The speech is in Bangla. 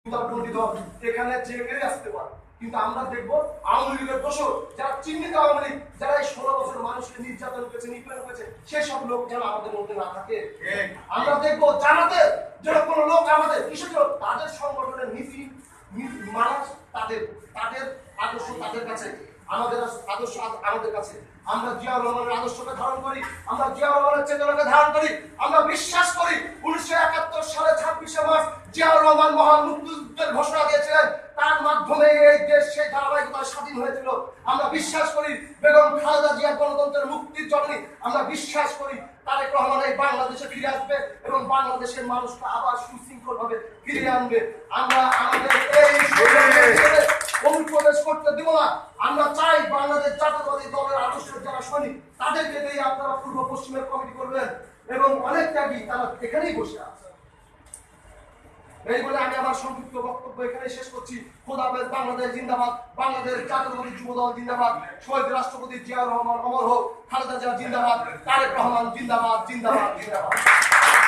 এখানে যে কেউ আসতে পারে, কিন্তু আমরা দেখবো আওয়ামী লীগের দোষর যারা চিহ্নিত আওয়ামী লীগ, যারা এই 16 বছর মানুষকে নির্যাতন করেছে, নিপীড়ন করেছে, সেসব লোক যেন আমাদের মধ্যে না থাকে। আমরা দেখবো জামাতের যেন কোনো লোক আমাদের কিসের জন্য তাদের সংগঠনের নীতি মানা, তাদের তাদের আদর্শ তাদের কাছে, আমাদের আদর্শ আমাদের কাছে। আমরা জিয়াউর রহমানের আদর্শকে ধারণ করি, আমরা জিয়াউর রহমানের চেতনাকে ধারণ করি। আমরা বিশ্বাস করি 1971 সালে 26শে মার্চ জিয়াউর রহমান মহান মুক্তিযুদ্ধের ঘোষণা দিয়েছিলেন, তার মাধ্যমে এই দেশ সেই ধারাবাহিকতা স্বাধীন হয়েছিল। আমরা বিশ্বাস করি বেগম খালেদা জিয়া গণতন্ত্রের মুক্তির জননী। আমরা বিশ্বাস করি তারেক রহমান এই বাংলাদেশে ফিরে আসবে এবং বাংলাদেশের মানুষকে আবার সুশৃঙ্খল ভাবে ফিরিয়ে আনবে। আমরা আমাদের এই অনুপ্রবেশ করতে দিব না। আমরা চাই বাংলাদেশ জাতীয়তাবাদী দলের আদর্শের যারা সৈনিক, তাদেরকে দিয়ে আপনারা পূর্ব পশ্চিমের কমিটি করবেন এবং অনেক ত্যাগী তারা এখানেই বসে আছে। এই বলে আমি আমার সংক্ষিপ্ত বক্তব্য এখানে শেষ করছি। খোদা হাফেজ। বাংলাদেশ জিন্দাবাদ, বাংলাদেশ জাতীয়তাবাদী যুব দল জিন্দাবাদ, শহীদ রাষ্ট্রপতি জিয়াউর রহমান অমর হোক, খালেদা জিয়া জিন্দাবাদ, তারেক রহমান জিন্দাবাদ, জিন্দাবাদ, জিন্দাবাদ।